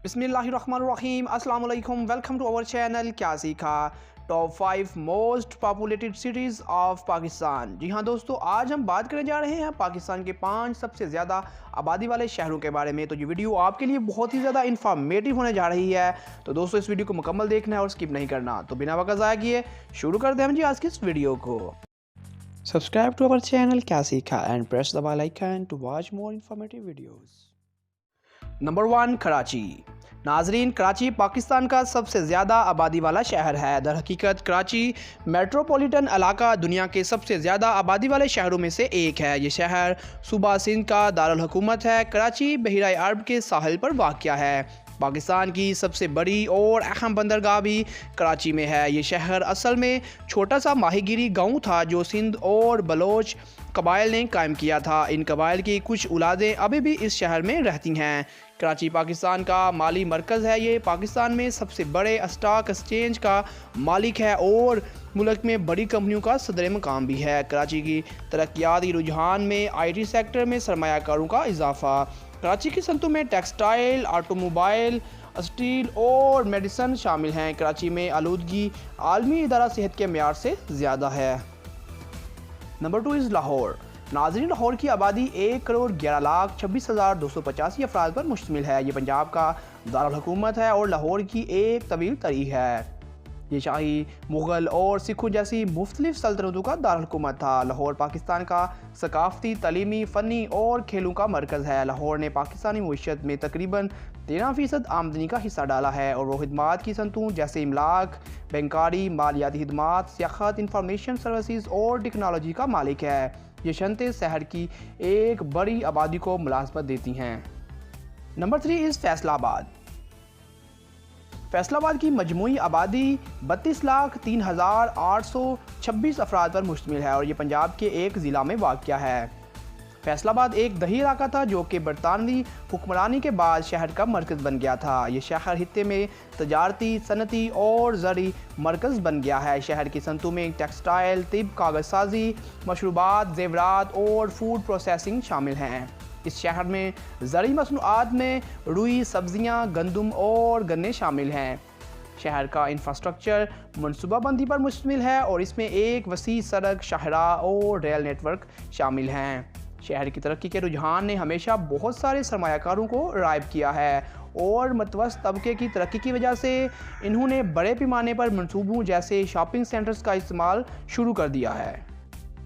बिस्मिल्लाहिर्रहमानिर्रहीम, अस्सलाम वालेकुम। वेलकम टू आवर चैनल क्या सीखा, top 5 most populated cities of Pakistan. जी हाँ दोस्तों, आज हम बात करने जा रहे हैं पाकिस्तान के 5 सबसे ज़्यादा आबादी वाले शहरों के बारे में। तो ये वीडियो आपके लिए बहुत ही ज़्यादा इन्फॉर्मेटिव होने जा रही है, तो दोस्तों इस वीडियो को मुकम्मल देखना है और स्किप नहीं करना। तो बिना वक्त ज़ाया किए शुरू करते हैं जी आज की इस वीडियो को। सब्सक्राइब टू आवर चैनल क्या सीखा and press the bell icon to watch more informative videos. Number 1, Karachi. नाजरीन, कराची पाकिस्तान का सबसे ज़्यादा आबादी वाला शहर है। दर हकीकत कराची मेट्रोपॉलिटन इलाका दुनिया के सबसे ज़्यादा आबादी वाले शहरों में से एक है। ये शहर सूबा सिंध का दारुल हुकूमत है। कराची बहरा अरब के साहिल पर वाक़या है। पाकिस्तान की सबसे बड़ी और अहम बंदरगाह भी कराची में है। ये शहर असल में छोटा सा माहीगिरी गांव था जो सिंध और बलोच कबाइल ने कायम किया था। इन कबाइल की कुछ औलादें अभी भी इस शहर में रहती हैं। कराची पाकिस्तान का माली मरकज़ है। ये पाकिस्तान में सबसे बड़े स्टॉक एक्सचेंज का मालिक है और मुल्क में बड़ी कंपनियों का सदर मकाम भी है। कराची की तरक्याती रुझान में IT सेक्टर में सरमायाकारों का इजाफा। कराची की सनतों में टेक्सटाइल, ऑटोमोबाइल, स्टील और मेडिसन शामिल हैं। कराची में आलूदगी आलमी इदारा सेहत के मेयार से ज़्यादा है। Number 2 is Lahore. नाज़रीन, लाहौर की आबादी 1,11,26,285 अफराद पर मुश्तमिल है। ये पंजाब का दारुल हुकूमत है और लाहौर की एक तवील तारीख़ है। ये शाही, मुग़ल और सिखों जैसी मुख्तलिफ सल्तनतों का दारुल हुकूमत था। लाहौर पाकिस्तान का सकाफ़ती, तलीमी, फ़नी और खेलों का मरकज़ है। लाहौर ने पाकिस्तानी मईशत में तकरीबन 13% आमदनी का हिस्सा डाला है और वो खिदमात की सनतों जैसे इमलाक, बैंकारी, मालियाती खिदमात, सियाहत, इंफॉर्मेशन सर्विसेज और टेक्नोलॉजी का मालिक है। ये शनतें शहर की एक बड़ी आबादी को मुलाज़मत देती हैं। Number 3 is Faisalabad. फैसलाबाद की मजमूई आबादी 32,03,826 अफराद पर मुश्तमिल है और ये पंजाब के एक ज़िला में वाक़या है। फैसलाबाद एक दही इलाका था जो कि बरतानवी हुक्मरानी के बाद शहर का मरकज़ बन गया था। ये शहर हित्ते में तजारती, सनती और ज़री मरकज़ बन गया है। शहर की सनतों में टेक्सटाइल, तिब, कागज़ साजी, मशरूबात, ज़ेवरात और फूड प्रोसेसिंग शामिल हैं। इस शहर में ज़री मसनूआत में रुई, सब्ज़ियाँ, गंदम और गन्ने शामिल हैं। शहर का इंफ्रास्ट्रक्चर मनसूबाबंदी पर मुश्तमिल है और इसमें एक वसी सड़क, शाहराह और रेल नेटवर्क शामिल हैं। शहर की तरक्की के रुझान ने हमेशा बहुत सारे सरमायाकारों को राइब किया है और मतवस्त तबके की तरक्की की वजह से इन्होंने बड़े पैमाने पर मनसूबों जैसे शॉपिंग सेंटर्स का इस्तेमाल शुरू कर दिया है।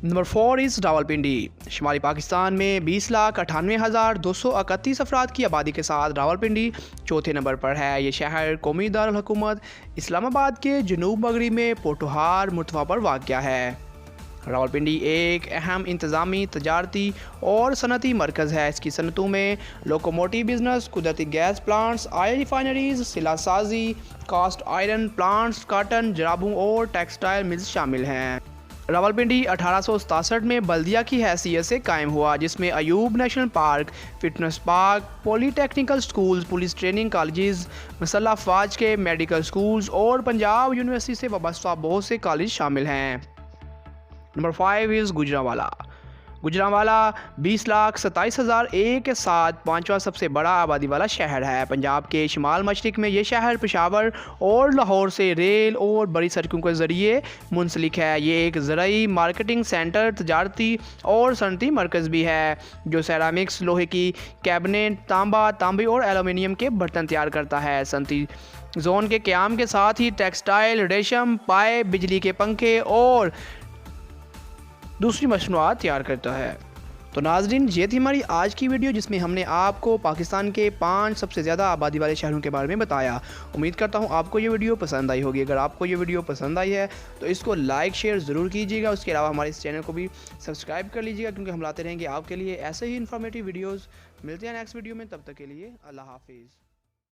Number 4 is Rawalpindi. शुमाली पाकिस्तान में 20,98,231 अफराद की आबादी के साथ रावलपिंडी चौथे नंबर पर है। ये शहर कौमी दारुल हुकूमत इस्लामाबाद के जनूब मगरबी में पोटोहार मुर्तफा पर वाक़या है। रावलपिंडी एक अहम इंतज़ामी, तजारती और सनती मरकज़ है। इसकी सनतों में लोकोमोटिव बिजनेस, कुदरती गैस प्लांट्स, ऑयल रिफाइनरीज, सिलासाजी, कास्ट आयरन प्लांट्स, काटन, जराबों और टेक्सटाइल मिल्स शामिल हैं। रावलपिंडी 1867 में बल्दिया की हैसियत से कायम हुआ, जिसमें Ayub national park, fitness park, polytechnical schools, police training colleges, मसल्ह फ़ौज के मेडिकल स्कूल्स और पंजाब यूनिवर्सिटी से वाबस्ता बहुत से कॉलेज शामिल हैं। Number 5 is Gujranwala. गुजरांवाला 20,27,001 के साथ पाँचवा सबसे बड़ा आबादी वाला शहर है। पंजाब के शुमाल मशरिक में ये शहर पेशावर और लाहौर से रेल और बड़ी सड़कों के ज़रिए मुंसलिक है। ये एक ज़राई, मार्केटिंग सेंटर, तजारती और सनती मरकज़ भी है जो सेरामिक्स, लोहे की कैबिनेट, तांबे और एलुमिनियम के बर्तन तैयार करता है। सनती जोन के क़याम के साथ ही टेक्सटाइल, रेशम, पाइप, बिजली के पंखे और दूसरी मसनूआत तैयार करता है। तो नाजरीन, ये थी हमारी आज की वीडियो जिसमें हमने आपको पाकिस्तान के 5 सबसे ज़्यादा आबादी वाले शहरों के बारे में बताया। उम्मीद करता हूँ आपको ये वीडियो पसंद आई होगी। अगर आपको ये वीडियो पसंद आई है तो इसको लाइक शेयर ज़रूर कीजिएगा। उसके अलावा हमारे इस चैनल को भी सब्सक्राइब कर लीजिएगा क्योंकि हम लाते रहेंगे आपके लिए ऐसे ही इन्फॉर्मेटिव वीडियोज़। मिलते हैं नेक्स्ट वीडियो में, तब तक के लिए अल्लाह हाफिज़।